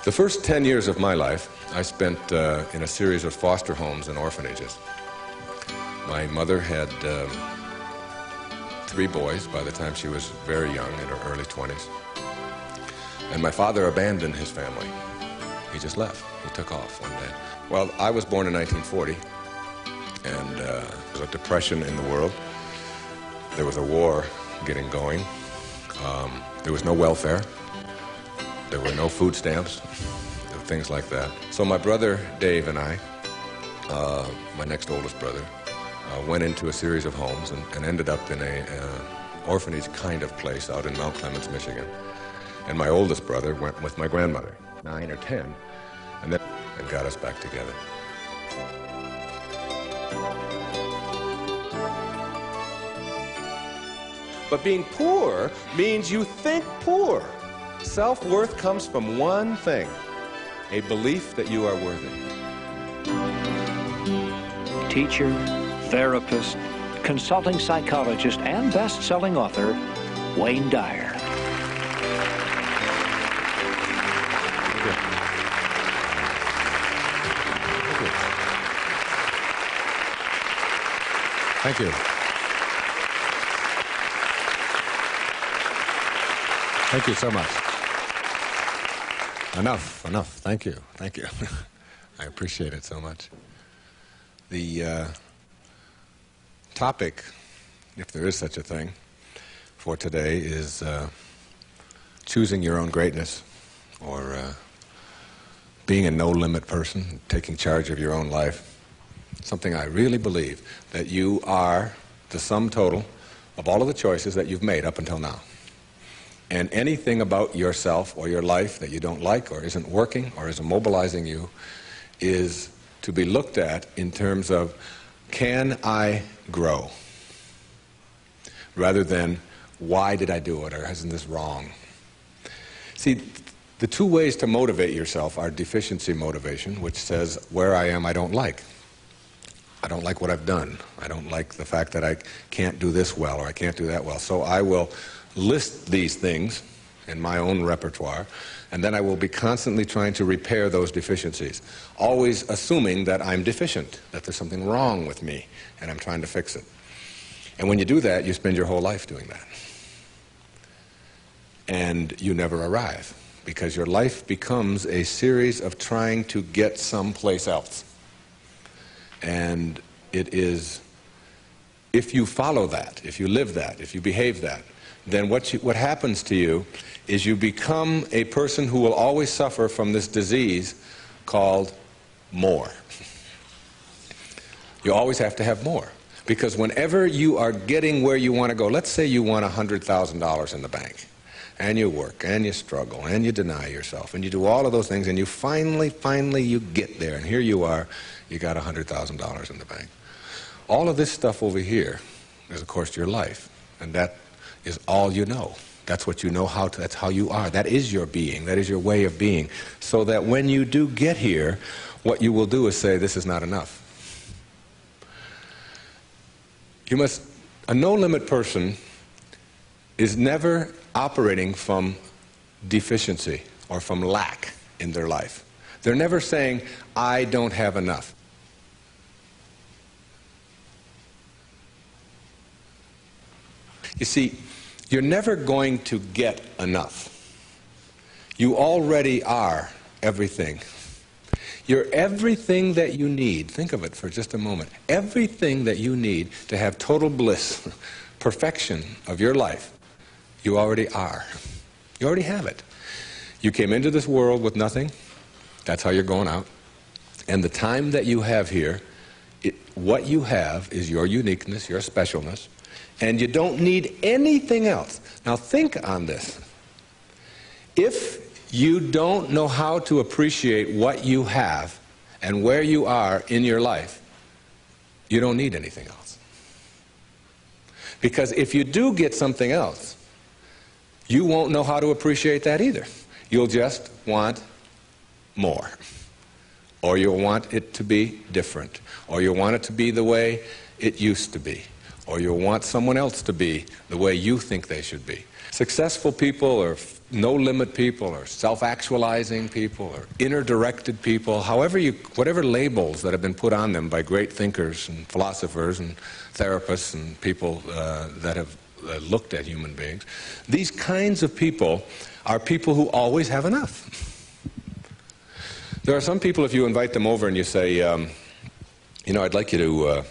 The first 10 years of my life, I spent in a series of foster homes and orphanages. My mother had 3 boys by the time she was very young, in her early 20s. And my father abandoned his family. He just left. He took off one day. Well, I was born in 1940, and there was a depression in the world. There was a war getting going. There was no welfare. There were no food stamps, things like that. So my brother Dave and I, my next oldest brother, went into a series of homes and ended up in an orphanage kind of place out in Mount Clemens, Michigan. And my oldest brother went with my grandmother, 9 or 10, and got us back together. But being poor means you think poor. Self-worth comes from one thing: a belief that you are worthy. Teacher, therapist, consulting psychologist, and best-selling author, Wayne Dyer. Thank you. Thank you so much. Enough. Thank you. I appreciate it so much. The topic, if there is such a thing, for today is choosing your own greatness, or being a no-limit person, taking charge of your own life. Something I really believe, that you are the sum total of all of the choices that you've made up until now. And anything about yourself or your life that you don't like, or isn't working, or isn't mobilizing you, is to be looked at in terms of, can I grow? Rather than, why did I do it, or isn't this wrong? See, the 2 ways to motivate yourself are deficiency motivation, which says, where I am I don't like. I don't like what I've done. I don't like the fact that I can't do this well, or I can't do that well. So I will list these things in my own repertoire, and then I will be constantly trying to repair those deficiencies, always assuming that I'm deficient, that there's something wrong with me, and I'm trying to fix it. And when you do that, you spend your whole life doing that. And you never arrive, because your life becomes a series of trying to get someplace else. And it is, if you follow that, if you live that, if you behave that, then what happens to you is you become a person who will always suffer from this disease called more. You always have to have more. Because whenever you are getting where you want to go, let's say you want $100,000 in the bank, and you work, and you struggle, and you deny yourself, and you do all of those things, and you finally you get there, and here you are, you got $100,000 in the bank. All of this stuff over here is, of course, your life, and that is all you know. That's what you know how to, that's how you are. That is your being. That is your way of being. So that when you do get here, what you will do is say, this is not enough. A no-limit person is never operating from deficiency or from lack in their life. They're never saying, I don't have enough. You see, you're never going to get enough. You already are everything. You're everything that you need. Think of it for just a moment. Everything that you need to have total bliss, perfection of your life, you already are. You already have it. You came into this world with nothing. That's how you're going out. And the time that you have here, what you have is your uniqueness, your specialness, and you don't need anything else. Now think on this. If you don't know how to appreciate what you have and where you are in your life, you don't need anything else. Because if you do get something else, you won't know how to appreciate that either. You'll just want more. Or you'll want it to be different. Or you'll want it to be the way it used to be. or you'll want someone else to be the way you think they should be. Successful people or no-limit people or self-actualizing people or inner-directed people, whatever labels that have been put on them by great thinkers and philosophers and therapists and people that have looked at human beings, these kinds of people are people who always have enough. There are some people, if you invite them over and you say, you know, I'd like you to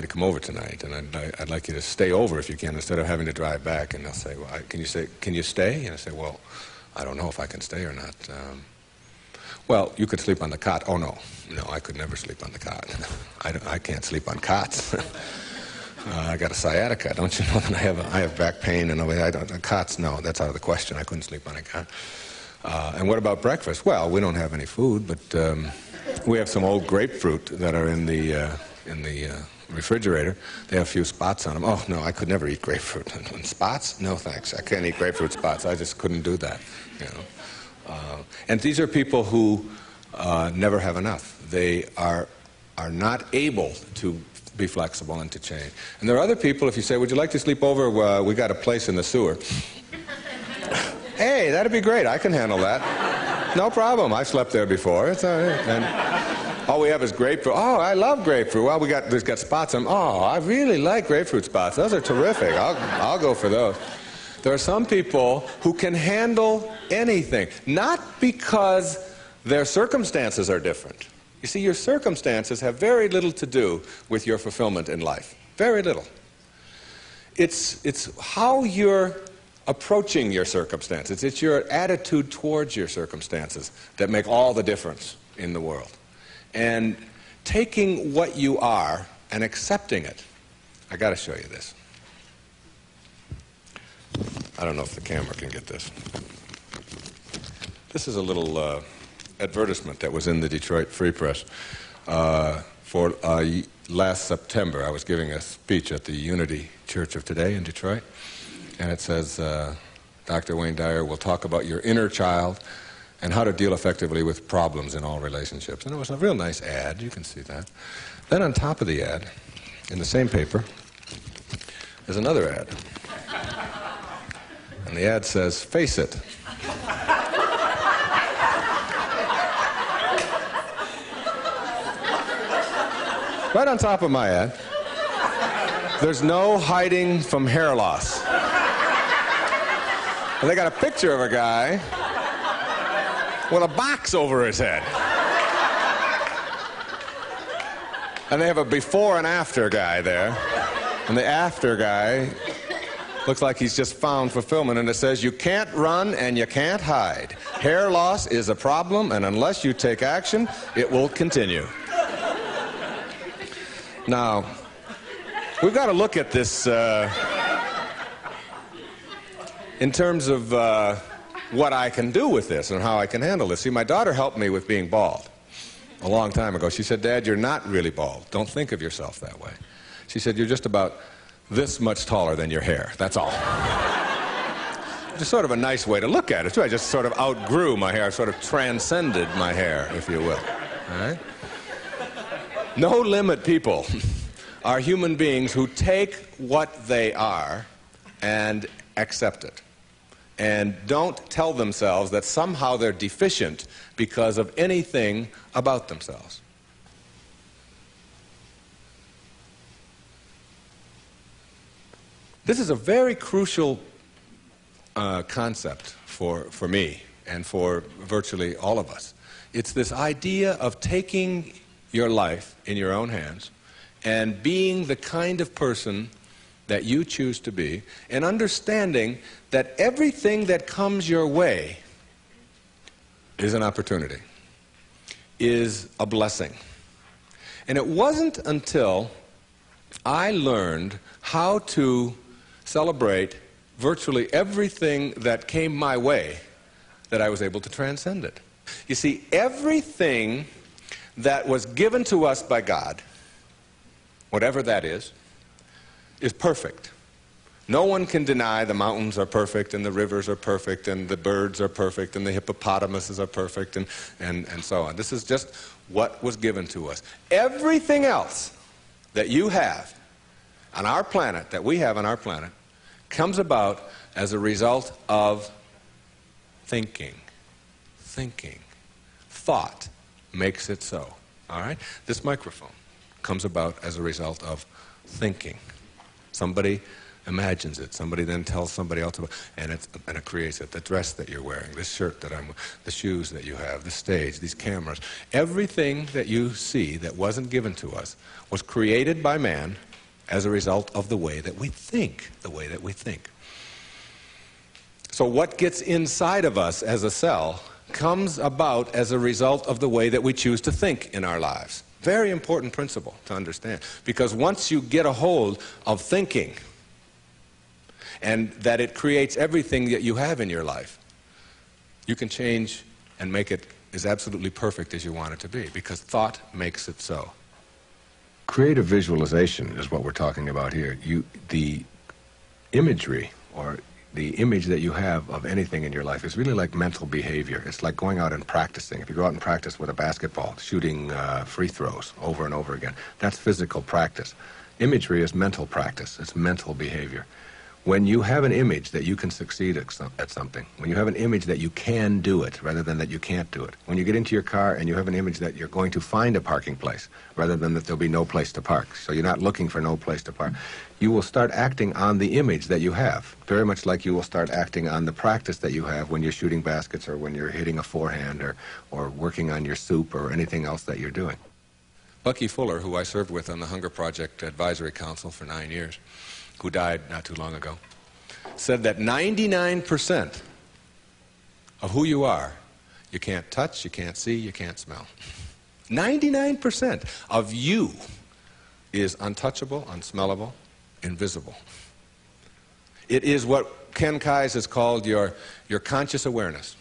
come over tonight, and I'd like you to stay over if you can, instead of having to drive back. And they'll say, well, can you stay? And I say, well, I don't know if I can stay or not. Well, you could sleep on the cot. Oh, no, I could never sleep on the cot. I can't sleep on cots. I got a sciatica, don't you know? And I have back pain, and cots, no, that's out of the question. I couldn't sleep on a cot. And what about breakfast? Well, we don't have any food, but we have some old grapefruit that are in the refrigerator. They have a few spots on them. Oh, no, I could never eat grapefruit. And spots? No, thanks. I can't eat grapefruit spots. I just couldn't do that, you know. And these are people who never have enough. They are not able to be flexible and to change. And there are other people, if you say, would you like to sleep over? We got a place in the sewer. Hey, that'd be great. I can handle that. No problem. I've slept there before. It's all right. And all we have is grapefruit. Oh, I love grapefruit. Well, there's got spots on them. Oh, I really like grapefruit spots. Those are terrific. I'll go for those. There are some people who can handle anything, not because their circumstances are different. You see, your circumstances have very little to do with your fulfillment in life. Very little. It's how you're approaching your circumstances. It's your attitude towards your circumstances that make all the difference in the world. And taking what you are and accepting it. I got to show you this. I don't know if the camera can get this. This is a little advertisement that was in the Detroit Free Press for last September. I was giving a speech at the Unity Church of Today in Detroit. And it says, Dr. Wayne Dyer will talk about your inner child and how to deal effectively with problems in all relationships. And it was a real nice ad. You can see that. Then on top of the ad, in the same paper, there's another ad. And the ad says, face it. Right on top of my ad, there's no hiding from hair loss. And they got a picture of a guy with a box over his head. And they have a before and after guy there. And the after guy looks like he's just found fulfillment. And it says, you can't run and you can't hide. Hair loss is a problem, and unless you take action, it will continue. Now, we've got to look at this in terms of what I can do with this and how I can handle this. See, my daughter helped me with being bald a long time ago. She said, Dad, you're not really bald. Don't think of yourself that way. She said, you're just about this much taller than your hair. That's all. Just sort of a nice way to look at it, too. I just sort of outgrew my hair. I sort of transcended my hair, if you will. All right? No-limit people are human beings who take what they are and accept it, and don't tell themselves that somehow they're deficient because of anything about themselves. This is a very crucial concept for me and for virtually all of us. It's this idea of taking your life in your own hands and being the kind of person that you choose to be, and understanding that everything that comes your way is an opportunity, is a blessing. And it wasn't until I learned how to celebrate virtually everything that came my way that I was able to transcend it. You see, everything that was given to us by God, whatever that is perfect. No one can deny the mountains are perfect, and the rivers are perfect, and the birds are perfect, and the hippopotamuses are perfect, and so on. This is just what was given to us. Everything else that you have on our planet, that we have on our planet, comes about as a result of thinking. Thinking. Thought makes it so. All right? This microphone comes about as a result of thinking. Somebody imagines it. Somebody then tells somebody else about it, and it creates it. The dress that you're wearing, this shirt that I'm wearing, the shoes that you have, the stage, these cameras. Everything that you see that wasn't given to us was created by man as a result of the way that we think. The way that we think. So what gets inside of us as a cell comes about as a result of the way that we choose to think in our lives. Very important principle to understand. Because once you get a hold of thinking, and that it creates everything that you have in your life, you can change and make it as absolutely perfect as you want it to be, because thought makes it so. Creative visualization is what we're talking about here. The imagery, or the image that you have of anything in your life, is really like mental behavior. It's like going out and practicing. If you go out and practice with a basketball, shooting free throws over and over again, that's physical practice. Imagery is mental practice. It's mental behavior. When you have an image that you can succeed at something, when you have an image that you can do it rather than that you can't do it, when you get into your car and you have an image that you're going to find a parking place rather than that there'll be no place to park, so you're not looking for no place to park, you will start acting on the image that you have, very much like you will start acting on the practice that you have when you're shooting baskets or when you're hitting a forehand or working on your soup or anything else that you're doing. Bucky Fuller, who I served with on the Hunger Project Advisory Council for 9 years, who died not too long ago, said that 99% of who you are, you can't touch, you can't see, you can't smell. 99% of you is untouchable, unsmellable, invisible. It is what Ken Kais has called your conscious awareness.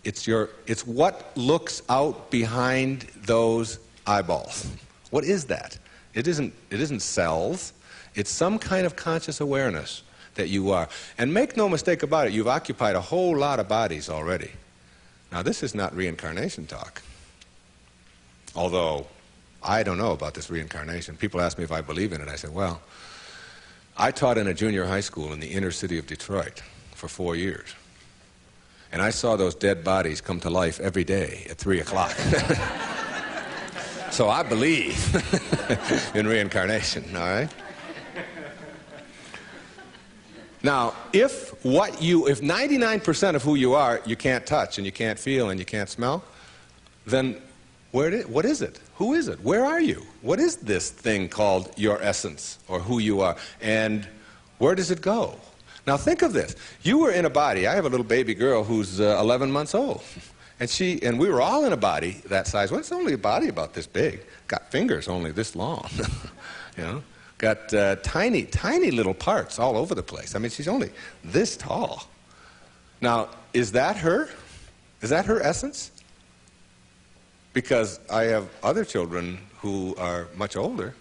It's what looks out behind those eyeballs. What is that? It isn't cells. It's some kind of conscious awareness that you are. And make no mistake about it, you've occupied a whole lot of bodies already. Now, this is not reincarnation talk. Although, I don't know about this reincarnation. People ask me if I believe in it. I said, well, I taught in a junior high school in the inner city of Detroit for 4 years. And I saw those dead bodies come to life every day at 3 o'clock. So I believe in reincarnation, all right? Now, if 99% of who you are, you can't touch and you can't feel and you can't smell, then what is it? Who is it? Where are you? What is this thing called your essence or who you are? And where does it go? Now think of this. You were in a body. I have a little baby girl who's 11 months old. And we were all in a body that size. Well, it's only a body about this big. Got fingers only this long. You know? Got tiny, tiny little parts all over the place. I mean, she's only this tall. Now, is that her? Is that her essence? Because I have other children who are much older,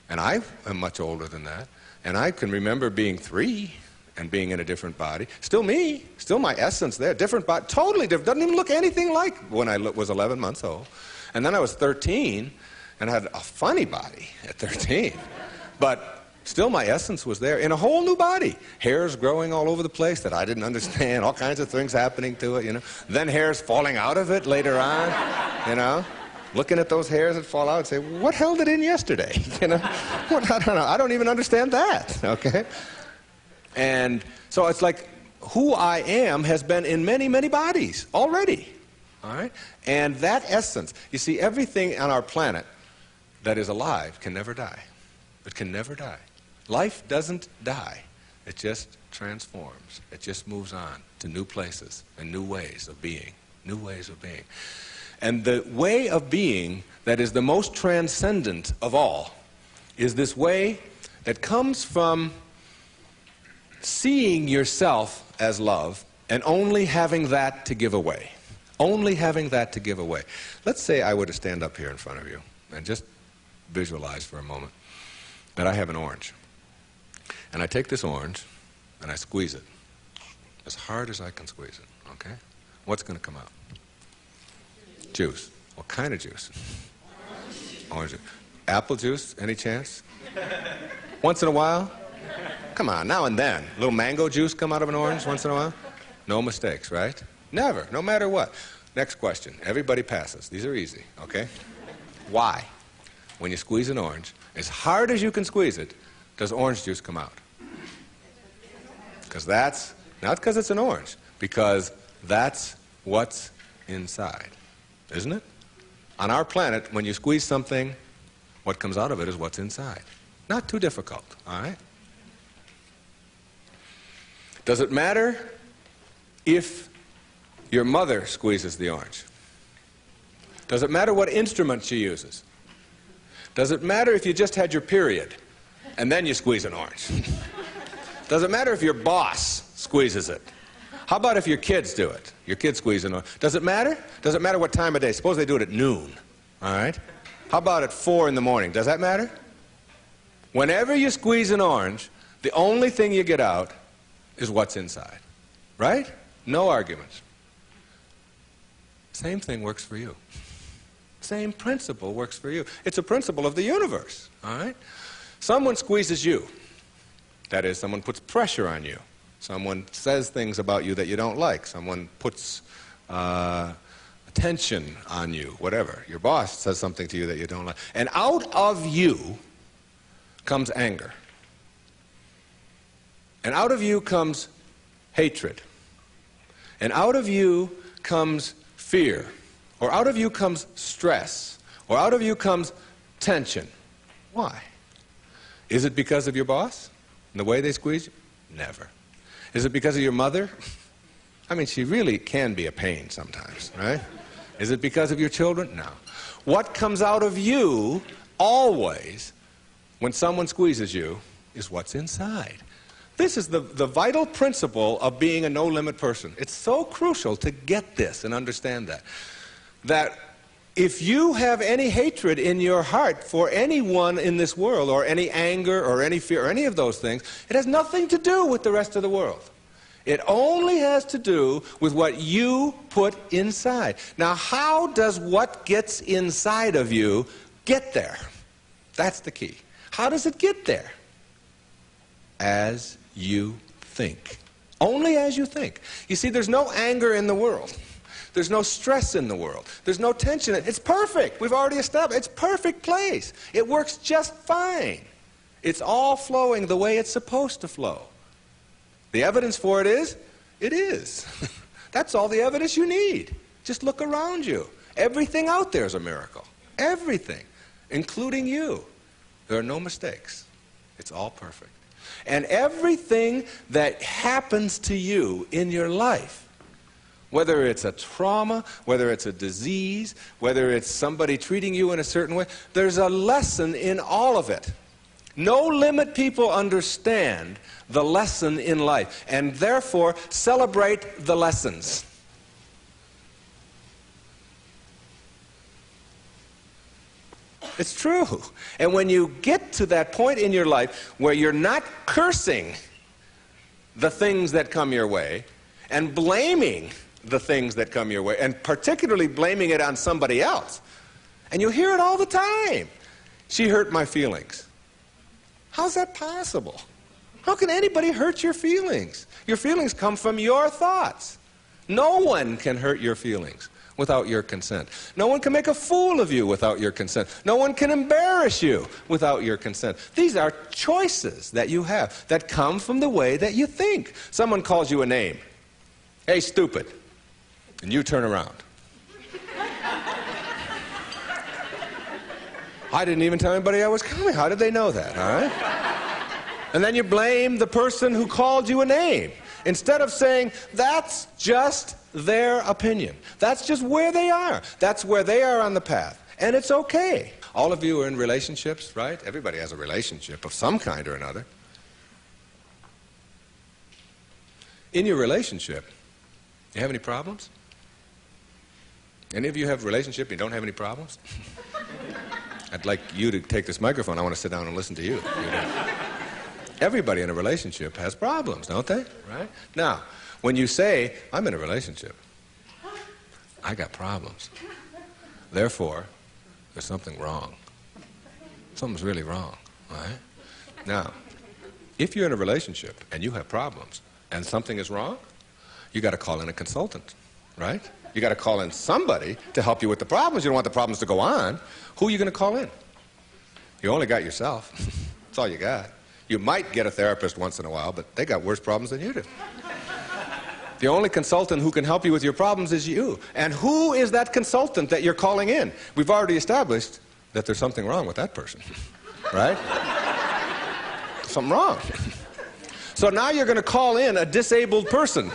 and I am much older than that, and I can remember being 3 and being in a different body. Still me, still my essence there, different body, totally different, doesn't even look anything like when I was 11 months old. And then I was 13 and had a funny body at 13. But still my essence was there in a whole new body. Hairs growing all over the place that I didn't understand, all kinds of things happening to it, you know. Then hairs falling out of it later on, you know. Looking at those hairs that fall out and say, what held it in yesterday? You know, I don't know. I don't even understand that, okay? And so it's like who I am has been in many, many bodies already, all right? And that essence, you see, everything on our planet that is alive can never die. It can never die. Life doesn't die. It just transforms. It just moves on to new places and new ways of being. New ways of being. And the way of being that is the most transcendent of all is this way that comes from seeing yourself as love and only having that to give away. Only having that to give away. Let's say I were to stand up here in front of you and just visualize for a moment that I have an orange. And I take this orange and I squeeze it as hard as I can squeeze it, okay? What's going to come out? Juice. What kind of juice? Orange juice. Apple juice, any chance? Once in a while? Come on, now and then. A little mango juice come out of an orange once in a while? No mistakes, right? Never, no matter what. Next question. Everybody passes. These are easy, okay? Why, when you squeeze an orange, as hard as you can squeeze it, does orange juice come out? Because that's, not because it's an orange, because that's what's inside, isn't it? On our planet, when you squeeze something, what comes out of it is what's inside. Not too difficult, all right? Does it matter if your mother squeezes the orange? Does it matter what instrument she uses? Does it matter if you just had your period and then you squeeze an orange? Does it matter if your boss squeezes it? How about if your kids do it? Your kids squeeze an orange. Does it matter? Does it matter what time of day? Suppose they do it at noon, all right? How about at 4 in the morning? Does that matter? Whenever you squeeze an orange, the only thing you get out is what's inside, right? No arguments. Same thing works for you. Same principle works for you. It's a principle of the universe, all right? Someone squeezes you. That is, someone puts pressure on you. Someone says things about you that you don't like. Someone puts attention on you, whatever. Your boss says something to you that you don't like. And out of you comes anger. And out of you comes hatred. And out of you comes fear. Or out of you comes stress. Or out of you comes tension. Why? Is it because of your boss and the way they squeeze you? Never. Is it because of your mother? I mean, she really can be a pain sometimes, right? Is it because of your children? No. What comes out of you always when someone squeezes you is what's inside. This is the vital principle of being a no-limit person. It's so crucial to get this and understand that. That if you have any hatred in your heart for anyone in this world, or any anger, or any fear, or any of those things, it has nothing to do with the rest of the world. It only has to do with what you put inside. Now, how does what gets inside of you get there? That's the key. How does it get there? As you think. Only as you think. You see, there's no anger in the world. There's no stress in the world. There's no tension. It's perfect. We've already established. It's a perfect place. It works just fine. It's all flowing the way it's supposed to flow. The evidence for it is. That's all the evidence you need. Just look around you. Everything out there is a miracle. Everything, including you. There are no mistakes. It's all perfect. And everything that happens to you in your life, whether it's a trauma, whether it's a disease, whether it's somebody treating you in a certain way, there's a lesson in all of it. No-limit people understand the lesson in life, and therefore celebrate the lessons. It's true. And when you get to that point in your life where you're not cursing the things that come your way and blaming the things that come your way, and particularly blaming it on somebody else, and you hear it all the time. She hurt my feelings. How's that possible? How can anybody hurt your feelings? Your feelings come from your thoughts. No one can hurt your feelings without your consent. No one can make a fool of you without your consent. No one can embarrass you without your consent. These are choices that you have that come from the way that you think. Someone calls you a name. Hey, stupid. And you turn around. I didn't even tell anybody I was coming. How did they know that, all right? And then you blame the person who called you a name. Instead of saying, that's just their opinion. That's just where they are. That's where they are on the path. And it's okay. All of you are in relationships, right? Everybody has a relationship of some kind or another. In your relationship, you have any problems? Any of you have a relationship and you don't have any problems? I'd like you to take this microphone. I want to sit down and listen to you. Everybody in a relationship has problems, don't they? Right? Now, when you say, I'm in a relationship, I got problems. Therefore, there's something wrong. Something's really wrong, right? Now, if you're in a relationship and you have problems and something is wrong, you got to call in a consultant, right? You got to call in somebody to help you with the problems. You don't want the problems to go on. Who are you going to call in? You only got yourself. That's all you got. You might get a therapist once in a while, but they got worse problems than you do. The only consultant who can help you with your problems is you. And who is that consultant that you're calling in? We've already established that there's something wrong with that person, right? Something wrong. So now you're going to call in a disabled person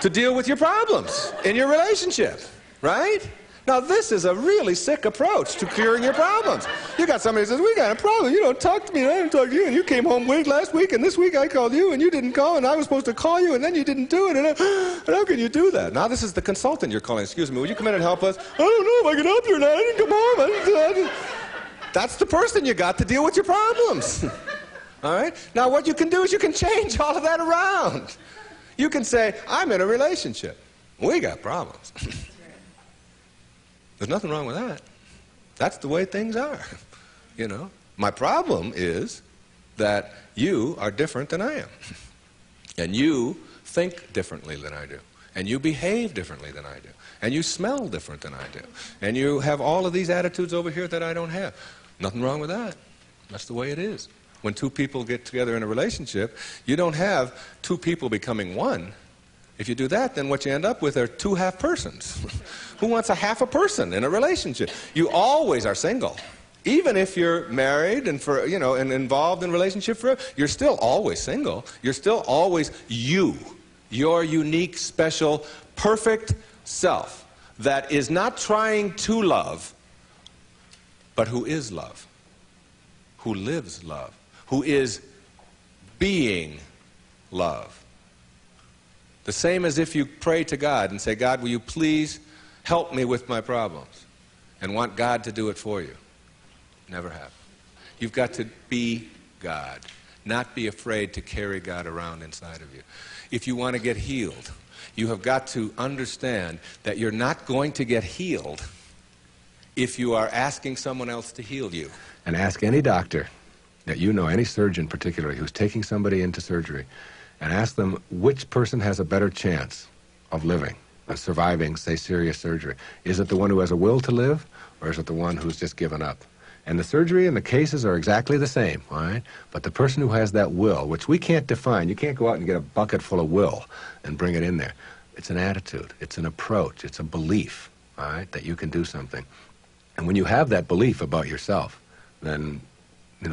to deal with your problems in your relationship, right? Now this is a really sick approach to curing your problems. You got somebody who says, we got a problem, you don't talk to me and I didn't talk to you, and you came home late last week and this week I called you and you didn't call and I was supposed to call you and then you didn't do it, and how can you do that? Now this is the consultant you're calling. Excuse me, would you come in and help us? I don't know if I can help you or not, I didn't come home. That's the person you got to deal with your problems. All right? Now what you can do is you can change all of that around. You can say, I'm in a relationship. We got problems. There's nothing wrong with that. That's the way things are. You know, my problem is that you are different than I am. And you think differently than I do. And you behave differently than I do. And you smell different than I do. And you have all of these attitudes over here that I don't have. Nothing wrong with that. That's the way it is. When two people get together in a relationship, you don't have two people becoming one. If you do that, then what you end up with are two half persons. Who wants a half a person in a relationship? You always are single. Even if you're married and and involved in a relationship forever, you're still always single. You're still always you. Your unique, special, perfect self that is not trying to love, but who is love, who lives love, who is being love. The same as if you pray to God and say, God, will you please help me with my problems? And want God to do it for you. Never happen. You've got to be God, not be afraid to carry God around inside of you. If you want to get healed, you have got to understand that you're not going to get healed if you are asking someone else to heal you. And ask any doctor that you know, any surgeon particularly, who's taking somebody into surgery, and ask them which person has a better chance of living, of surviving, say, serious surgery. Is it the one who has a will to live, or is it the one who's just given up? And the surgery and the cases are exactly the same, all right? But the person who has that will, which we can't define, you can't go out and get a bucket full of will and bring it in there. It's an attitude, it's an approach, it's a belief, all right, that you can do something. And when you have that belief about yourself, then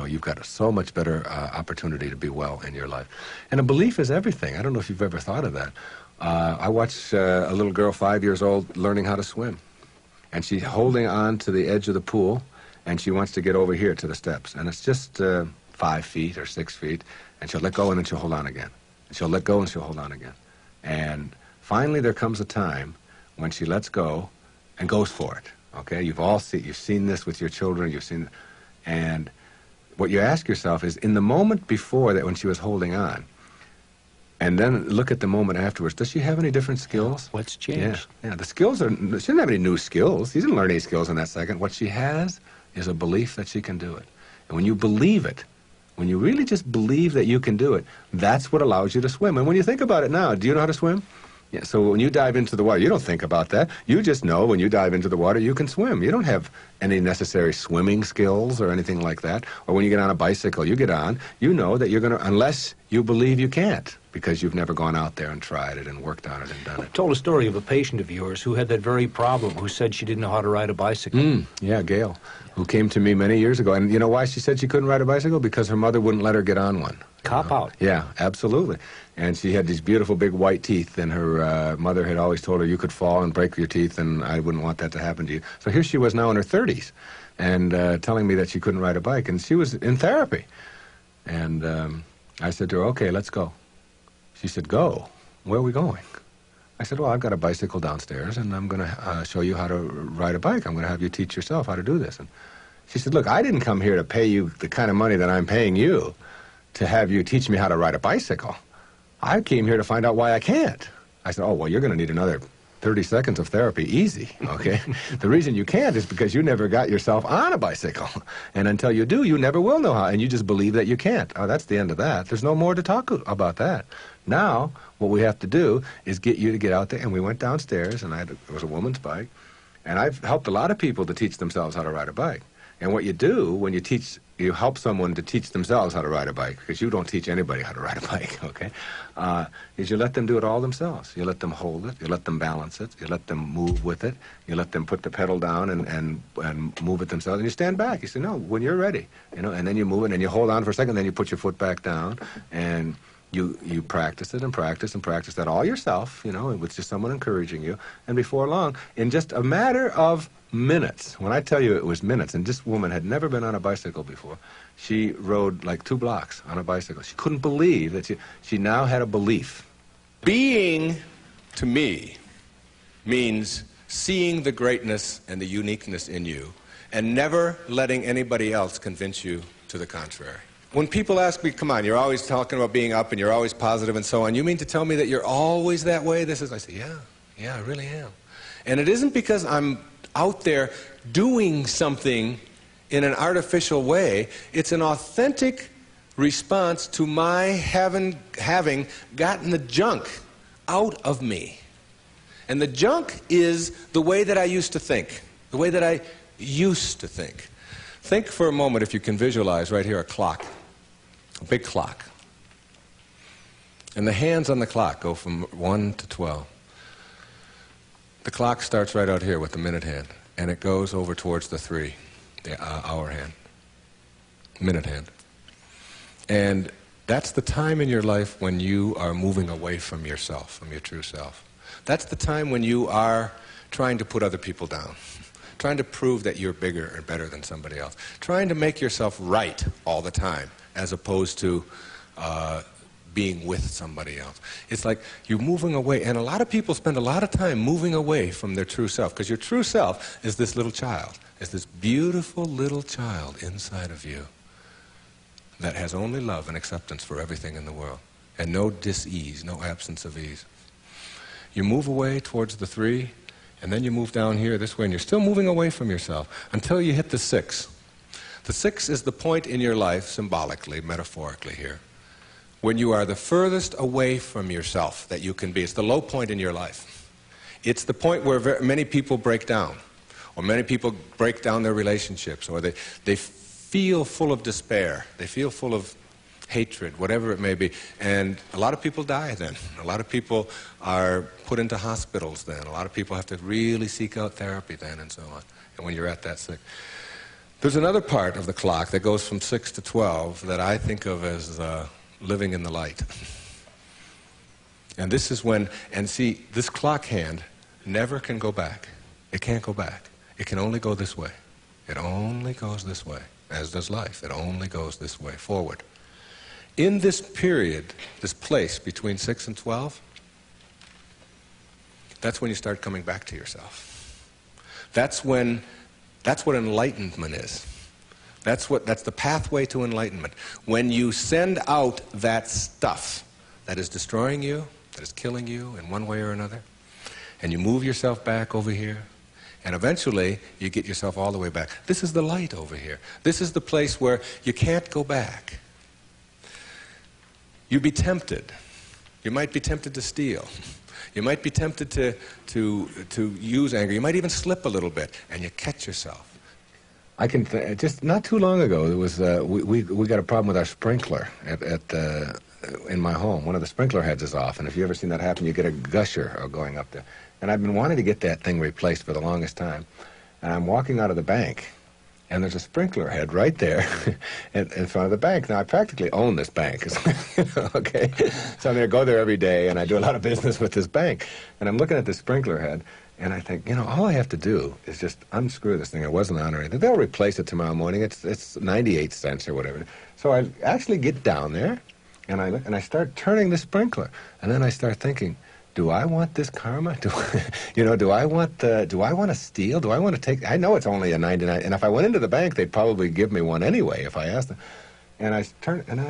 you've got so much better opportunity to be well in your life. And a belief is everything. I don't know if you've ever thought of that. I watched a little girl, 5 years old, learning how to swim. And she's holding on to the edge of the pool, and she wants to get over here to the steps. And it's just 5 feet or 6 feet, and she'll let go, and then she'll hold on again. And she'll let go, and she'll hold on again. And finally there comes a time when she lets go and goes for it. Okay? You've seen this with your children, and what you ask yourself is, in the moment before that when she was holding on, and then look at the moment afterwards, does she have any different skills? What's changed? Yeah, the skills she doesn't have any new skills. She didn't learn any skills in that second. What she has is a belief that she can do it. And when you believe it, when you really just believe that you can do it, that's what allows you to swim. And when you think about it now, do you know how to swim? Yeah, so when you dive into the water, you don't think about that. You just know when you dive into the water, you can swim. You don't have any necessary swimming skills or anything like that. Or when you get on a bicycle, you get on, you know that you're going to, unless you believe you can't, because you've never gone out there and tried it and worked on it and done it. You told a story of a patient of yours who had that very problem, who said she didn't know how to ride a bicycle. Yeah, Gail, who came to me many years ago. And you know why she said she couldn't ride a bicycle? Because her mother wouldn't let her get on one. Cop out. Yeah, absolutely. And she had these beautiful big white teeth, and her mother had always told her you could fall and break your teeth, and I wouldn't want that to happen to you. So here she was now in her 30s, and telling me that she couldn't ride a bike, and she was in therapy. And I said to her, okay, let's go. She said, go? Where are we going? I said, well, I've got a bicycle downstairs, and I'm going to show you how to ride a bike. I'm going to have you teach yourself how to do this. And she said, look, I didn't come here to pay you the kind of money that I'm paying you to have you teach me how to ride a bicycle. I came here to find out why I can't. I said, oh, well, you're going to need another 30 seconds of therapy easy, okay? The reason you can't is because you never got yourself on a bicycle. And until you do, you never will know how, and you just believe that you can't. Oh, that's the end of that. There's no more to talk about that. Now, what we have to do is get you to get out there, and we went downstairs, and it was a woman's bike, and I've helped a lot of people to teach themselves how to ride a bike. And what you do when you help someone to teach themselves how to ride a bike, because you don't teach anybody how to ride a bike, okay, is you let them do it all themselves. You let them hold it, you let them balance it, you let them move with it, you let them put the pedal down and move it themselves, and you stand back. You say, no, when you're ready, you know, and then you move it, and you hold on for a second, then you put your foot back down, and you practice it and practice and practice that all yourself, you know, with just someone encouraging you, and before long, in just a matter of minutes. When I tell you it was minutes, and this woman had never been on a bicycle before. She rode like 2 blocks on a bicycle. She couldn't believe that she now had a belief. Being, to me, means seeing the greatness and the uniqueness in you and never letting anybody else convince you to the contrary. When people ask me, come on, you're always talking about being up and you're always positive and so on, you mean to tell me that you're always that way? I say, yeah, I really am. And it isn't because I'm out there doing something in an artificial way. It's an authentic response to my having gotten the junk out of me. And the junk is the way that I used to think, the way that I used to think. Think for a moment, if you can visualize right here, a clock, a big clock. And the hands on the clock go from 1 to 12. The clock starts right out here with the minute hand, and it goes over towards the 3, the hour hand, minute hand. And that's the time in your life when you are moving away from yourself, from your true self. That's the time when you are trying to put other people down, trying to prove that you're bigger and better than somebody else, trying to make yourself right all the time, as opposed to being with somebody else. It's like you're moving away, and a lot of people spend a lot of time moving away from their true self, because your true self is this little child, is this beautiful little child inside of you that has only love and acceptance for everything in the world, and no dis-ease, no absence of ease. You move away towards the 3, and then you move down here this way, and you're still moving away from yourself until you hit the 6. The 6 is the point in your life, symbolically, metaphorically here, when you are the furthest away from yourself that you can be. It's the low point in your life. It's the point where many people break down, or many people break down their relationships, or they feel full of despair, they feel full of hatred, whatever it may be. And a lot of people die then. A lot of people are put into hospitals then. A lot of people have to really seek out therapy then, and so on. And when you're at that 6. There's another part of the clock that goes from 6 to 12 that I think of as living in the light. And this is when, and see, this clock hand never can go back. It can't go back. It can only go this way. It only goes this way, as does life. It only goes this way, forward. In this period, this place between 6 and 12, that's when you start coming back to yourself. That's what enlightenment is. That's the pathway to enlightenment. When you send out that stuff that is destroying you, that is killing you in one way or another, and you move yourself back over here, and eventually you get yourself all the way back. This is the light over here. This is the place where you can't go back. You'd be tempted. You might be tempted to steal. You might be tempted to use anger. You might even slip a little bit, and you catch yourself. I can just not too long ago, there was we got a problem with our sprinkler in my home. One of the sprinkler heads is off, and if you ever seen that happen, you get a gusher going up there. And I've been wanting to get that thing replaced for the longest time. And I'm walking out of the bank, and there's a sprinkler head right there in front of the bank. Now, I practically own this bank, okay? So I go there every day, and I do a lot of business with this bank. And I'm looking at this sprinkler head, and I think, all I have to do is just unscrew this thing. It wasn't on or anything. They'll replace it tomorrow morning. It's 98 cents or whatever. So I actually get down there, and I start turning the sprinkler. And then I start thinking, do I want this karma? Do I want to steal? Do I want to take? I know it's only a 99, and if I went into the bank, they'd probably give me one anyway if I asked them. And I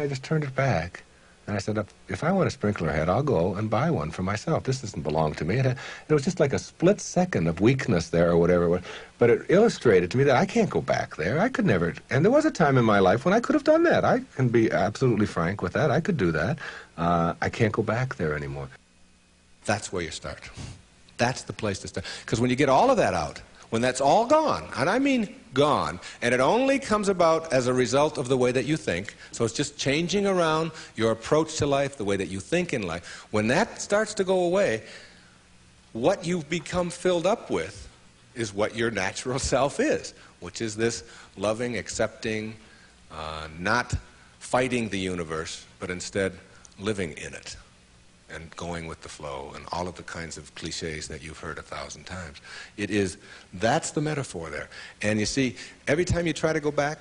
just turned it back, And I said, if I want a sprinkler head, I'll go and buy one for myself. This doesn't belong to me. It was just like a split second of weakness there or whatever it was. But it illustrated to me that I can't go back there. I could never. And there was a time in my life when I could have done that. I can be absolutely frank with that. I could do that. I can't go back there anymore. That's where you start. That's the place to start. Because when you get all of that out, when that's all gone, and I mean gone, and it only comes about as a result of the way that you think, so it's just changing around your approach to life, the way that you think in life, when that starts to go away, what you've become filled up with is what your natural self is, which is this loving, accepting, not fighting the universe, but instead living in it and going with the flow and all of the kinds of cliches that you've heard 1,000 times. That's the metaphor there. And you see, every time you try to go back,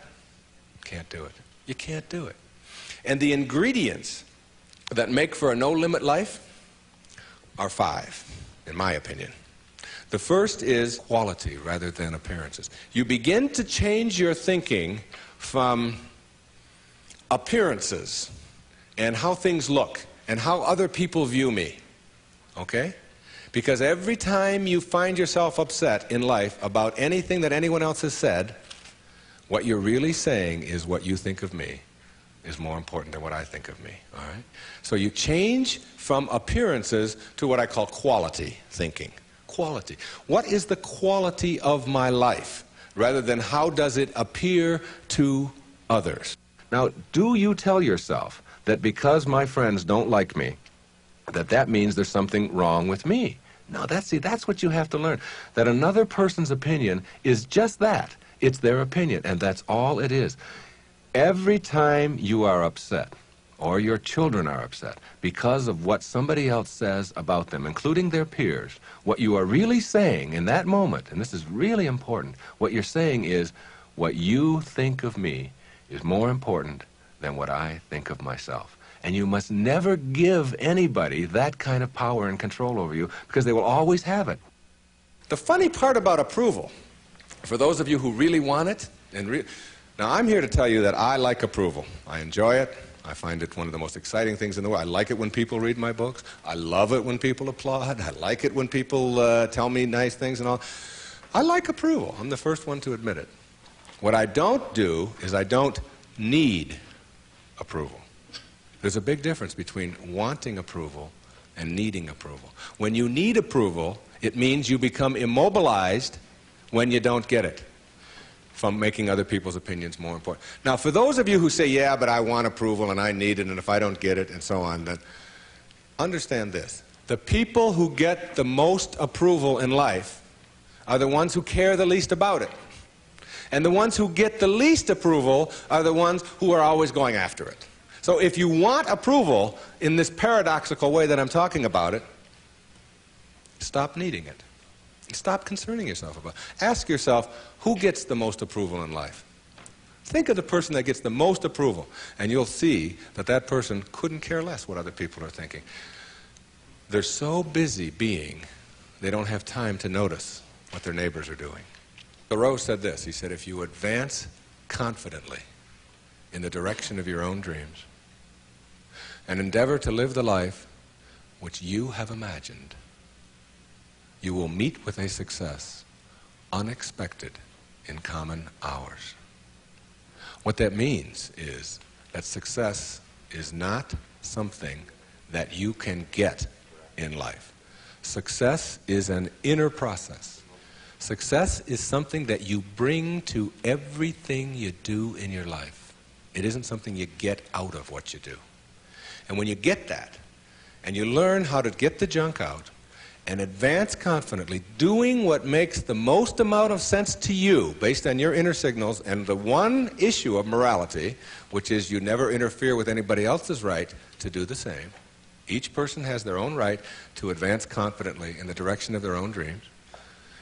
can't do it. You can't do it. And the ingredients that make for a no-limit life are 5, in my opinion. The first is quality rather than appearances. You begin to change your thinking from appearances and how things look and how other people view me, okay? Because every time you find yourself upset in life about anything that anyone else has said, what you're really saying is what you think of me is more important than what I think of me, all right? So you change from appearances to what I call quality thinking. Quality. What is the quality of my life, rather than how does it appear to others? Now, do you tell yourself that because my friends don't like me, that means there's something wrong with me? No, that's what you have to learn. That another person's opinion is just that. It's their opinion, and that's all it is. Every time you are upset, or your children are upset, because of what somebody else says about them, including their peers, what you are really saying in that moment, and this is really important, what you're saying is, what you think of me is more important than what I think of myself. And you must never give anybody that kind of power and control over you, because they will always have it. The funny part about approval, for those of you who really want it, now I'm here to tell you that I like approval. I enjoy it. I find it one of the most exciting things in the world. I like it when people read my books. I love it when people applaud. I like it when people tell me nice things and all. I like approval. I'm the first one to admit it. What I don't do is I don't need approval. There's a big difference between wanting approval and needing approval. When you need approval, it means you become immobilized when you don't get it, from making other people's opinions more important. Now, for those of you who say, yeah, but I want approval and I need it, and if I don't get it, and so on, then understand this. The people who get the most approval in life are the ones who care the least about it. And the ones who get the least approval are the ones who are always going after it. So if you want approval in this paradoxical way that I'm talking about it, stop needing it. Stop concerning yourself about it. Ask yourself, who gets the most approval in life? Think of the person that gets the most approval, and you'll see that that person couldn't care less what other people are thinking. They're so busy being, they don't have time to notice what their neighbors are doing. Thoreau said this. He said, if you advance confidently in the direction of your own dreams and endeavor to live the life which you have imagined, you will meet with a success unexpected in common hours. What that means is that success is not something that you can get in life. Success is an inner process. Success is something that you bring to everything you do in your life. It isn't something you get out of what you do. And when you get that, and you learn how to get the junk out, and advance confidently, doing what makes the most amount of sense to you, based on your inner signals, and the one issue of morality, which is you never interfere with anybody else's right to do the same. Each person has their own right to advance confidently in the direction of their own dreams.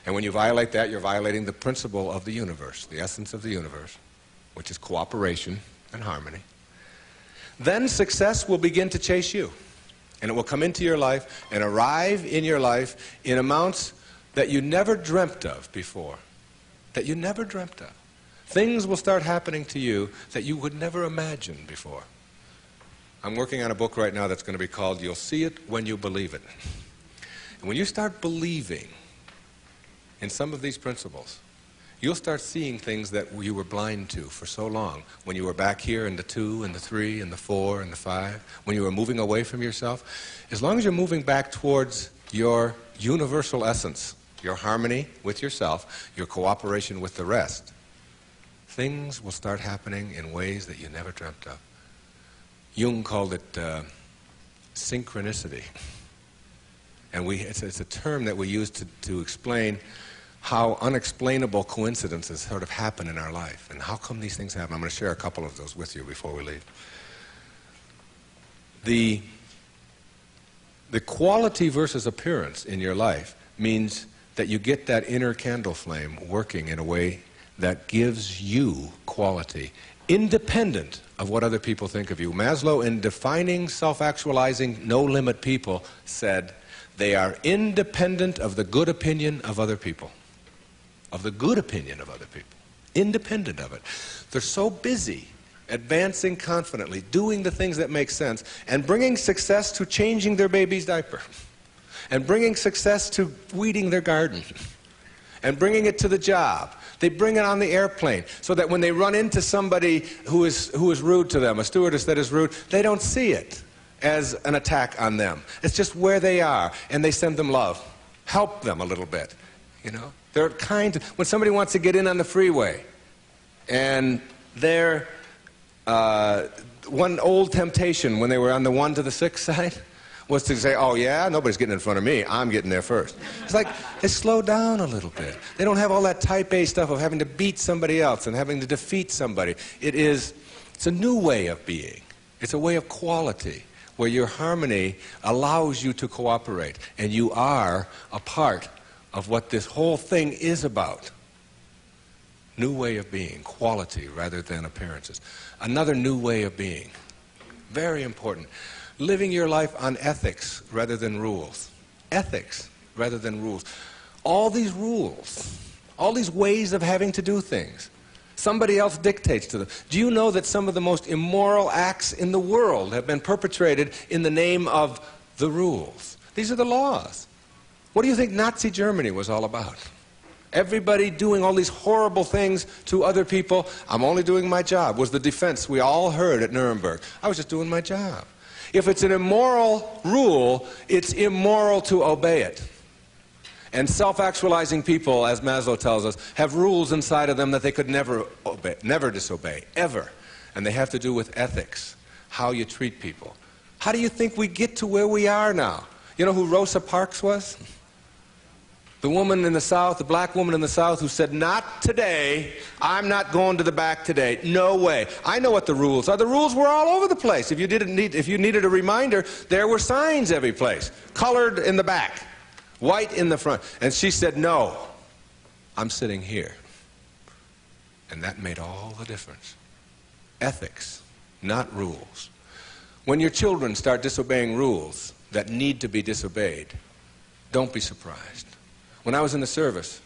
And when you violate that, you're violating the principle of the universe, the essence of the universe, which is cooperation and harmony. Then success will begin to chase you. And it will come into your life and arrive in your life in amounts that you never dreamt of before. That you never dreamt of. Things will start happening to you that you would never imagine before. I'm working on a book right now that's going to be called You'll See It When You Believe It. And when you start believing in some of these principles, you'll start seeing things that you were blind to for so long. When you were back here in the 2 and the 3 and the 4 and the 5, when you were moving away from yourself, as long as you're moving back towards your universal essence, your harmony with yourself, your cooperation with the rest, things will start happening in ways that you never dreamt of. Jung called it synchronicity. And it's a term that we use to explain how unexplainable coincidences sort of happen in our life. And how come these things happen? I'm going to share a couple of those with you before we leave. The quality versus appearance in your life means that you get that inner candle flame working in a way that gives you quality, independent of what other people think of you. Maslow, in defining self-actualizing, no-limit people, said they are independent of the good opinion of other people. Of the good opinion of other people. Independent of it. They're so busy advancing confidently, doing the things that make sense, and bringing success to changing their baby's diaper, and bringing success to weeding their garden, and bringing it to the job. They bring it on the airplane, so that when they run into somebody who is rude to them, a stewardess that is rude, they don't see it as an attack on them. It's just where they are, and they send them love. Help them a little bit, you know. They're kind. When somebody wants to get in on the freeway, and they're one old temptation when they were on the 1 to the 6 side was to say, oh yeah, nobody's getting in front of me, I'm getting there first. It's like, they slow down a little bit. They don't have all that type A stuff of having to beat somebody else and having to defeat somebody. It's a new way of being. It's a way of quality, where your harmony allows you to cooperate, and you are a part of what this whole thing is about. New way of being, quality rather than appearances. Another new way of being, very important. Living your life on ethics rather than rules. Ethics rather than rules. All these rules, all these ways of having to do things, somebody else dictates to them. Do you know that some of the most immoral acts in the world have been perpetrated in the name of the rules? These are the laws. What do you think Nazi Germany was all about? Everybody doing all these horrible things to other people. I'm only doing my job, was the defense we all heard at Nuremberg. I was just doing my job. If it's an immoral rule, it's immoral to obey it. And self-actualizing people, as Maslow tells us, have rules inside of them that they could never obey, never disobey, ever. And they have to do with ethics, how you treat people. How do you think we get to where we are now? You know who Rosa Parks was? The woman in the South, the black woman in the South who said, not today, I'm not going to the back today, no way. I know what the rules are. The rules were all over the place. If you needed a reminder, there were signs every place, colored in the back, white in the front. And she said, no, I'm sitting here. And that made all the difference. Ethics, not rules. When your children start disobeying rules that need to be disobeyed, don't be surprised. When I was in the service,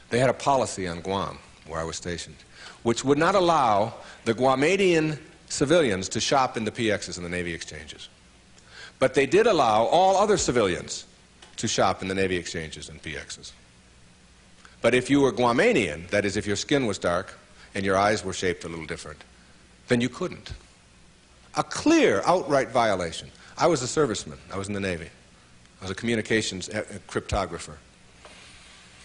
they had a policy on Guam, where I was stationed, which would not allow the Guamanian civilians to shop in the PXs and the Navy exchanges. But they did allow all other civilians to shop in the Navy exchanges and PXs. But if you were Guamanian, that is, if your skin was dark and your eyes were shaped a little different, then you couldn't. A clear, outright violation. I was a serviceman. I was in the Navy. I was a communications cryptographer.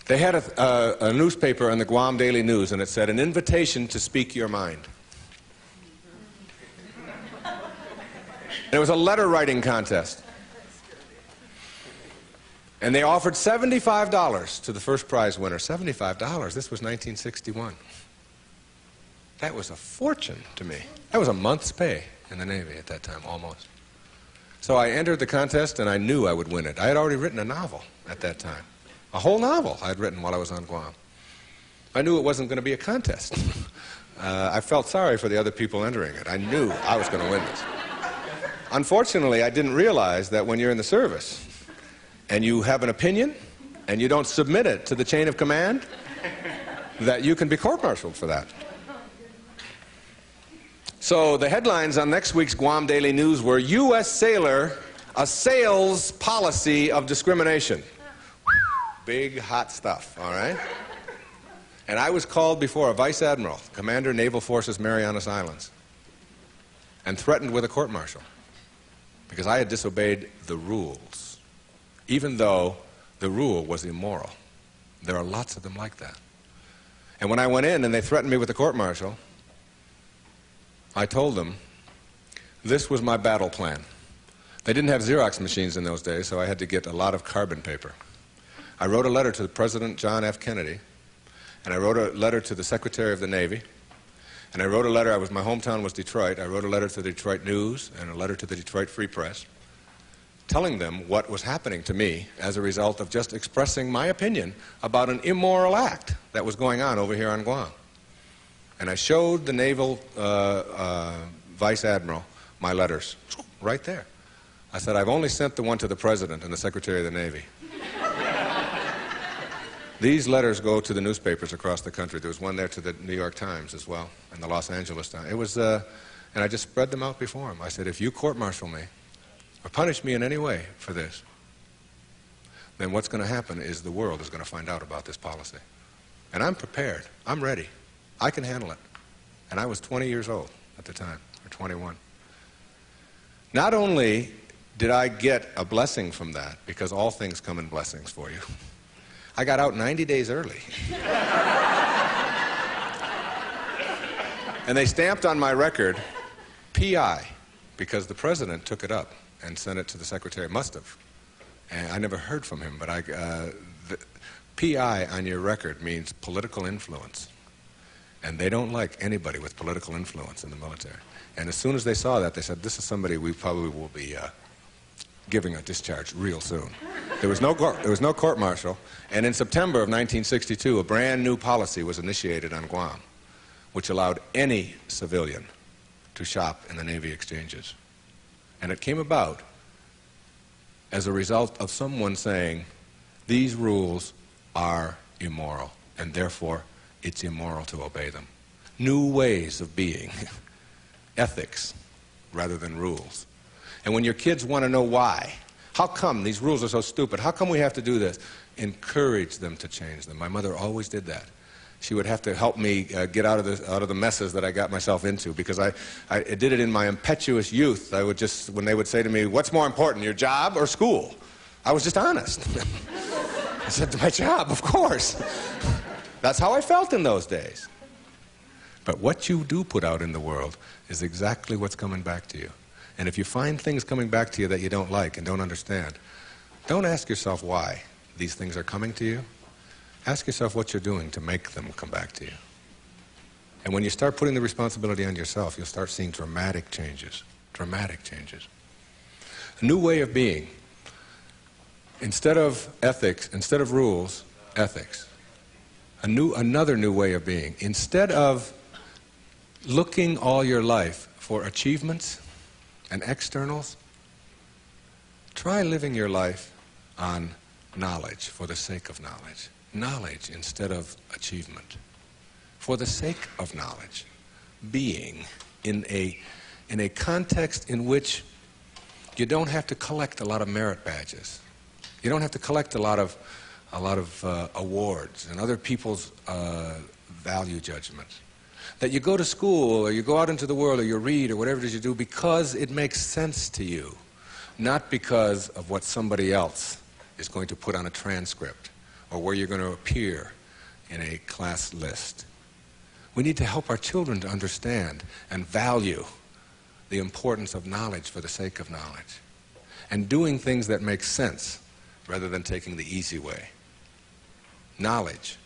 They had a newspaper in the Guam Daily News, and it said, an invitation to speak your mind. And it was a letter writing contest. And they offered $75 to the first prize winner. $75, this was 1961. That was a fortune to me. That was a month's pay in the Navy at that time, almost. So I entered the contest, and I knew I would win it. I had already written a novel at that time. A whole novel I had written while I was on Guam. I knew it wasn't going to be a contest. I felt sorry for the other people entering it. I knew I was going to win this. Unfortunately, I didn't realize that when you're in the service and you have an opinion and you don't submit it to the chain of command, that you can be court-martialed for that. So the headlines on next week's Guam Daily News were U.S. sailor assails policy of discrimination. Big, hot stuff, all right? And I was called before a vice admiral, commander Naval Forces Marianas Islands, and threatened with a court-martial because I had disobeyed the rules, even though the rule was immoral. There are lots of them like that. And when I went in and they threatened me with a court-martial, I told them this was my battle plan. They didn't have Xerox machines in those days, so I had to get a lot of carbon paper. I wrote a letter to President John F. Kennedy, and I wrote a letter to the Secretary of the Navy, and I wrote a letter. My hometown was Detroit. I wrote a letter to the Detroit News and a letter to the Detroit Free Press, telling them what was happening to me as a result of just expressing my opinion about an immoral act that was going on over here on Guam. And I showed the naval vice admiral my letters right there. I said, I've only sent the one to the president and the secretary of the Navy. These letters go to the newspapers across the country. There was one there to the New York Times as well, and the Los Angeles Times. It was, and I just spread them out before him. I said, if you court-martial me or punish me in any way for this, then what's going to happen is the world is going to find out about this policy. And I'm prepared. I'm ready. I can handle it. And I was 20 years old at the time, or 21. Not only did I get a blessing from that, because all things come in blessings for you, I got out 90 days early. And they stamped on my record, P.I., because the president took it up and sent it to the secretary. Must have. And I never heard from him, but the P.I. on your record means political influence. And they don't like anybody with political influence in the military. And as soon as they saw that, they said, this is somebody we probably will be giving a discharge real soon. There was no court-martial, and in September of 1962, a brand new policy was initiated on Guam, which allowed any civilian to shop in the Navy exchanges. And it came about as a result of someone saying, these rules are immoral, and therefore it's immoral to obey them. New ways of being, ethics rather than rules. And when your kids want to know why, how come these rules are so stupid? How come we have to do this? Encourage them to change them. My mother always did that. She would have to help me get out of the messes that I got myself into, because I did it in my impetuous youth. I would just, when they would say to me, what's more important, your job or school? I was just honest. I said, my job, of course. That's how I felt in those days. But what you do put out in the world is exactly what's coming back to you. And if you find things coming back to you that you don't like and don't understand, don't ask yourself why these things are coming to you. Ask yourself what you're doing to make them come back to you. And when you start putting the responsibility on yourself, you'll start seeing dramatic changes. Dramatic changes. A new way of being. Instead of ethics, instead of rules, ethics. Another new way of being. Instead of looking all your life for achievements and externals, try living your life on knowledge for the sake of knowledge. Knowledge instead of achievement. For the sake of knowledge. Being in a context in which you don't have to collect a lot of merit badges. You don't have to collect a lot of awards and other people's value judgments. That you go to school or you go out into the world or you read or whatever it is you do because it makes sense to you, not because of what somebody else is going to put on a transcript or where you're going to appear in a class list. We need to help our children to understand and value the importance of knowledge for the sake of knowledge and doing things that make sense rather than taking the easy way. Knowledge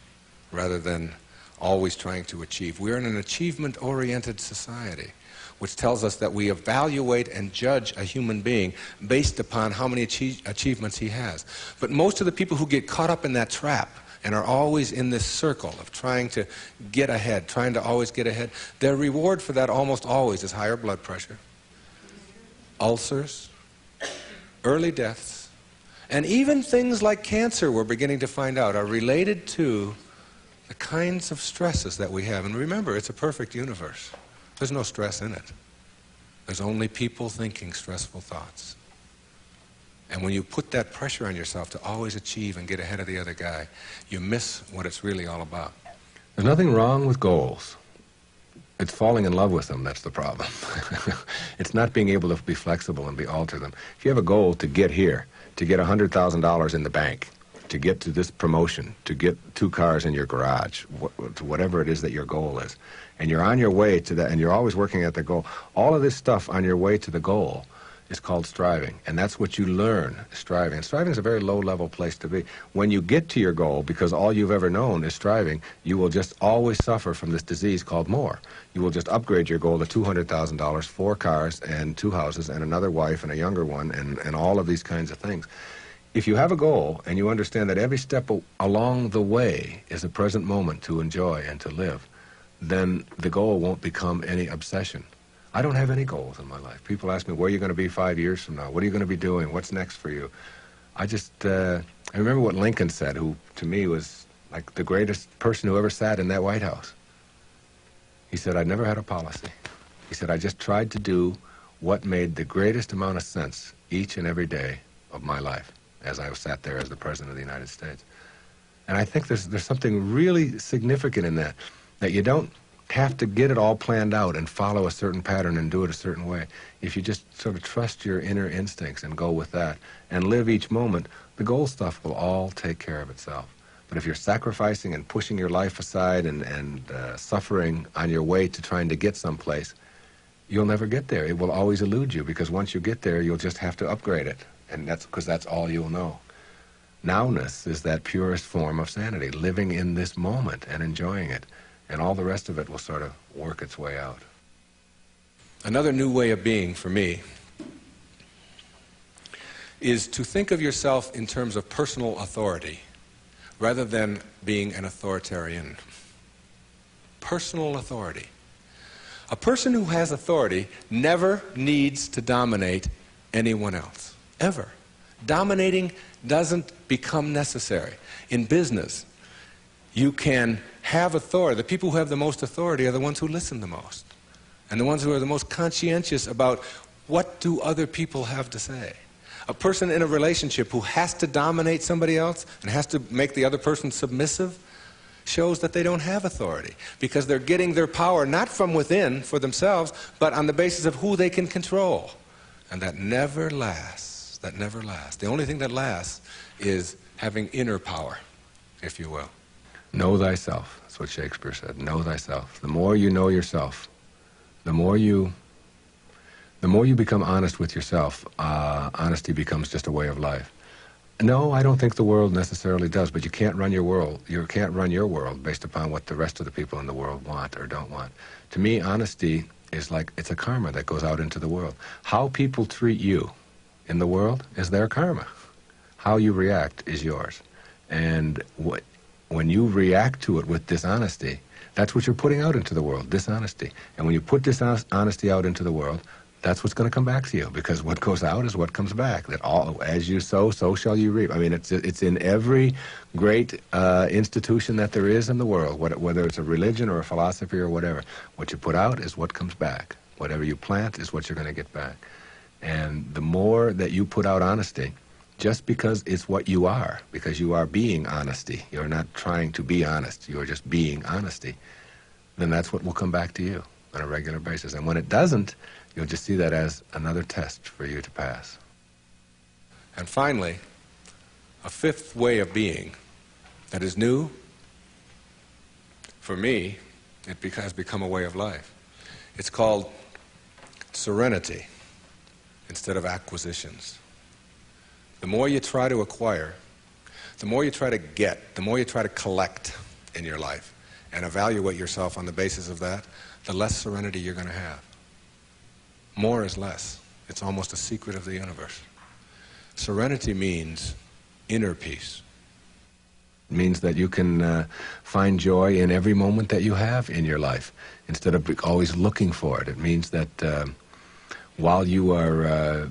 rather than always trying to achieve. We're in an achievement-oriented society, which tells us that we evaluate and judge a human being based upon how many achievements he has. But most of the people who get caught up in that trap and are always in this circle of trying to get ahead, trying to always get ahead, their reward for that almost always is higher blood pressure, ulcers, early deaths, and even things like cancer, we're beginning to find out, are related to the kinds of stresses that we have. And remember, it's a perfect universe. There's no stress in it. There's only people thinking stressful thoughts. And when you put that pressure on yourself to always achieve and get ahead of the other guy, you miss what it's really all about. There's nothing wrong with goals. It's falling in love with them that's the problem. It's not being able to be flexible and alter them. If you have a goal to get here, to get $100,000 in the bank, to get to this promotion, to get 2 cars in your garage, whatever it is that your goal is, and you're on your way to that, and you're always working at the goal, all of this stuff on your way to the goal is called striving, and that's what you learn, striving. And striving is a very low-level place to be. When you get to your goal, because all you've ever known is striving, you will just always suffer from this disease called more. You will just upgrade your goal to $200,000, 4 cars and 2 houses and another wife and a younger one and all of these kinds of things. If you have a goal and you understand that every step along the way is a present moment to enjoy and to live, then the goal won't become any obsession. I don't have any goals in my life. People ask me, where are you going to be 5 years from now? What are you going to be doing? What's next for you? I remember what Lincoln said, who to me was like the greatest person who ever sat in that White House. He said, I never had a policy. He said, I just tried to do what made the greatest amount of sense each and every day of my life as I sat there as the President of the United States. And I think there's something really significant in that you don't have to get it all planned out and follow a certain pattern and do it a certain way. If you just sort of trust your inner instincts and go with that and live each moment, the goal stuff will all take care of itself. But if you're sacrificing and pushing your life aside and suffering on your way to trying to get someplace, you'll never get there. It will always elude you, because once you get there, you'll just have to upgrade it. And that's because that's all you'll know. Nowness is that purest form of sanity, living in this moment and enjoying it. And all the rest of it will sort of work its way out. Another new way of being for me is to think of yourself in terms of personal authority rather than being an authoritarian. Personal authority. A person who has authority never needs to dominate anyone else, ever. Dominating doesn't become necessary. In business, you can have authority. The people who have the most authority are the ones who listen the most, and the ones who are the most conscientious about what do other people have to say. A person in a relationship who has to dominate somebody else and has to make the other person submissive shows that they don't have authority, because they're getting their power not from within for themselves, but on the basis of who they can control. And that never lasts. That never lasts. The only thing that lasts is having inner power, if you will. Know thyself. That's what Shakespeare said. Know thyself. The more you know yourself, the more you become honest with yourself, honesty becomes just a way of life. No, I don't think the world necessarily does, but you can't run your world. You can't run your world based upon what the rest of the people in the world want or don't want. To me, honesty is like, it's a karma that goes out into the world. How people treat you in the world is their karma. How you react is yours. And when you react to it with dishonesty, that's what you're putting out into the world, dishonesty. And when you put dishonesty out into the world, that's what's going to come back to you, because what goes out is what comes back. That all, as you sow, so shall you reap. I mean, it's in every great institution that there is in the world, whether it's a religion or a philosophy or whatever. What you put out is what comes back. Whatever you plant is what you're going to get back. And the more that you put out honesty, just because it's what you are, because you are being honesty, you're not trying to be honest, you're just being honesty, then that's what will come back to you on a regular basis. And when it doesn't, you'll just see that as another test for you to pass. And finally, a fifth way of being that is new, for me, it has become a way of life. It's called serenity instead of acquisitions. The more you try to acquire, the more you try to get, the more you try to collect in your life and evaluate yourself on the basis of that, the less serenity you're going to have. More is less. It's almost a secret of the universe. Serenity means inner peace. It means that you can find joy in every moment that you have in your life instead of always looking for it. It means that while you are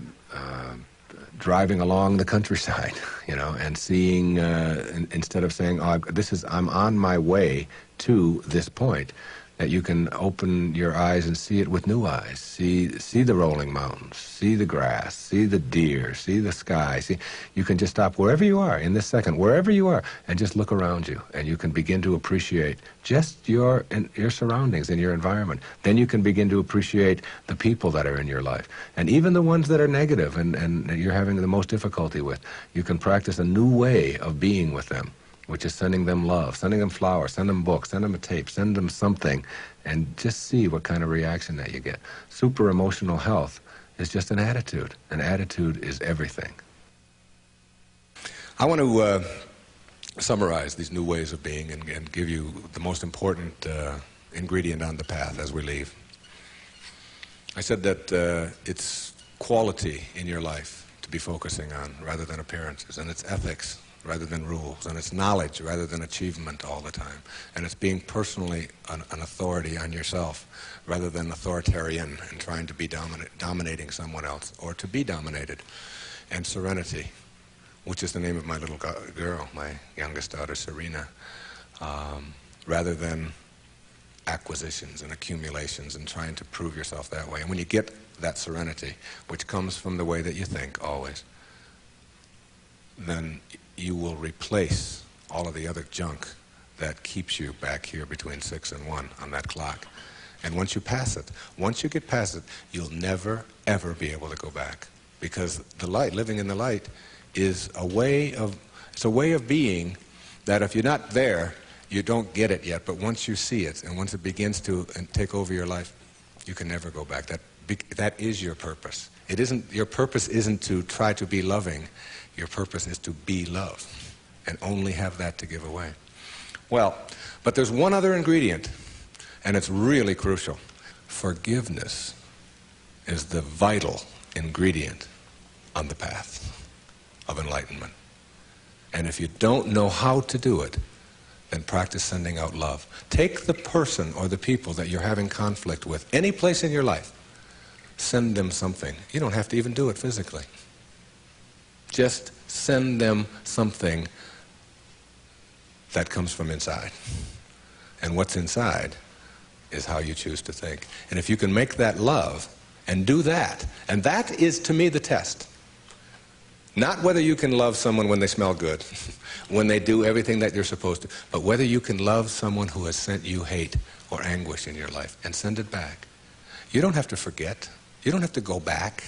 driving along the countryside, you know, and seeing, instead of saying, oh, I'm on my way to this point, that you can open your eyes and see it with new eyes. See the rolling mountains, see the grass, see the deer, see the sky. You can just stop wherever you are in this second, wherever you are, and just look around you, and you can begin to appreciate just your surroundings and your environment. Then you can begin to appreciate the people that are in your life, and even the ones that are negative and you're having the most difficulty with. You can practice a new way of being with them, which is sending them love, sending them flowers, send them books, send them a tape, send them something, and just see what kind of reaction that you get. Super emotional health is just an attitude. An attitude is everything. I want to summarize these new ways of being and give you the most important ingredient on the path as we leave. I said that it's quality in your life to be focusing on rather than appearances, and it's ethics rather than rules, and it's knowledge rather than achievement all the time, and it's being personally an authority on yourself rather than authoritarian and trying to be dominating someone else or to be dominated, and serenity, which is the name of my little girl, my youngest daughter, Serena, rather than acquisitions and accumulations and trying to prove yourself that way. And when you get that serenity, which comes from the way that you think always, then you will replace all of the other junk that keeps you back here between 6 and 1 on that clock. And once you pass it, once you get past it, you'll never, ever be able to go back. Because the light, living in the light, is a way of being that if you're not there, you don't get it yet. But once you see it, and once it begins to take over your life, you can never go back. That is your purpose. Your purpose isn't to try to be loving. Your purpose is to be love, and only have that to give away. Well, but there's one other ingredient, and it's really crucial. Forgiveness is the vital ingredient on the path of enlightenment. And if you don't know how to do it, then practice sending out love. Take the person or the people that you're having conflict with, any place in your life, send them something. You don't have to even do it physically. Just send them something that comes from inside. And what's inside is how you choose to think. And if you can make that love and do that, and that is to me the test. Not whether you can love someone when they smell good, when they do everything that you're supposed to, but whether you can love someone who has sent you hate or anguish in your life and send it back. You don't have to forget. You don't have to go back.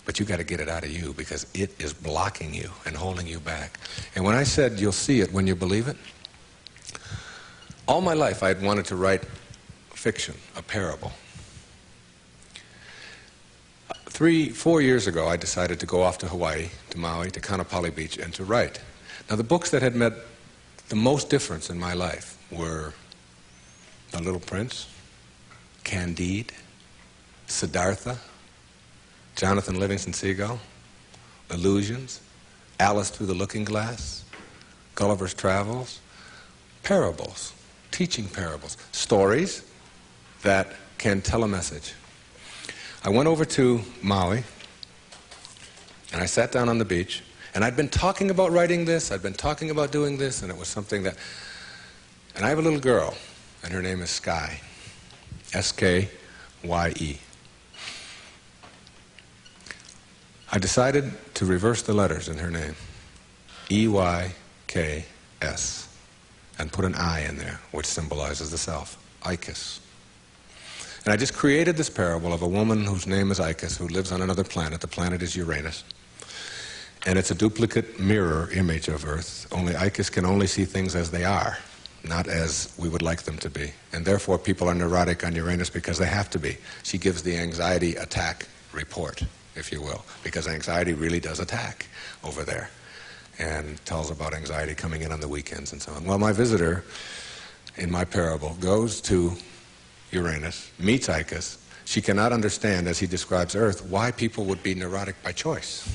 But you got to get it out of you because it is blocking you and holding you back. And when I said you'll see it when you believe it, all my life I had wanted to write fiction, a parable. 3-4 years ago I decided to go off to Hawaii, to Maui, to Kaanapali Beach, and to write. Now the books that had made the most difference in my life were The Little Prince, Candide, Siddhartha, Jonathan Livingston Seagull, Illusions, Alice Through the Looking Glass, Gulliver's Travels, parables, teaching parables, stories that can tell a message. I went over to Maui, and I sat down on the beach, and I'd been talking about writing this, I'd been talking about doing this, and it was something that... And I have a little girl, and her name is Sky, S-K-Y-E. I decided to reverse the letters in her name, E-Y-K-S, and put an I in there, which symbolizes the self, Icus. And I just created this parable of a woman whose name is Icus, who lives on another planet. The planet is Uranus. And it's a duplicate mirror image of Earth, only Icus can only see things as they are, not as we would like them to be. And therefore people are neurotic on Uranus because they have to be. She gives the anxiety attack report, if you will, because anxiety really does attack over there, and tells about anxiety coming in on the weekends and so on. Well, my visitor in my parable goes to Uranus, meets Icus. She cannot understand, as he describes Earth, why people would be neurotic by choice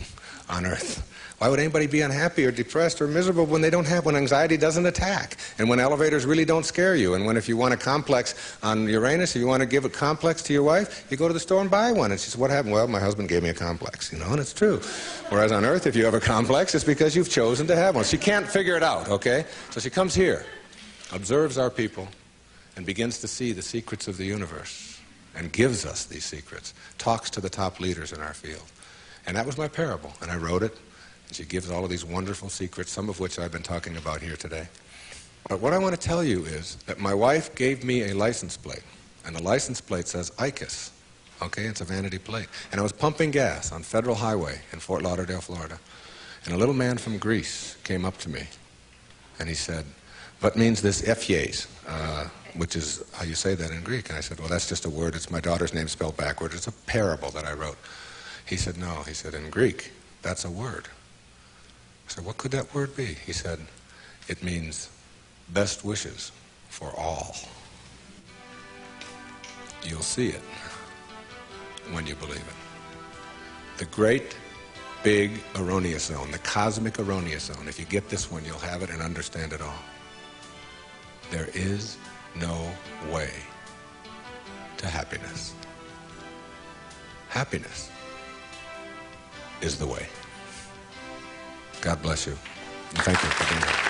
on Earth. Why would anybody be unhappy or depressed or miserable when anxiety doesn't attack, and when elevators really don't scare you, and when if you want a complex on Uranus, if you want to give a complex to your wife, you go to the store and buy one. And she says, what happened? Well, my husband gave me a complex, and it's true. Whereas on Earth, if you have a complex, it's because you've chosen to have one. She can't figure it out, okay? So she comes here, observes our people, and begins to see the secrets of the universe and gives us these secrets, talks to the top leaders in our field. And that was my parable, and I wrote it, and she gives all of these wonderful secrets, some of which I've been talking about here today. But what I want to tell you is that my wife gave me a license plate, and the license plate says ICUS. Okay, it's a vanity plate. And I was pumping gas on Federal Highway in Fort Lauderdale, Florida. And a little man from Greece came up to me, and he said, "What means this Efyes?" Which is how you say that in Greek. And I said, "Well, that's just a word. It's my daughter's name spelled backwards. It's a parable that I wrote." He said, "No." He said, "In Greek, that's a word." I said, "What could that word be?" He said, "It means best wishes for all." You'll see it when you believe it. The great, big erroneous zone, the cosmic erroneous zone. If you get this one, you'll have it and understand it all. There is no way to happiness. Happiness is the way. God bless you. And thank you for being here.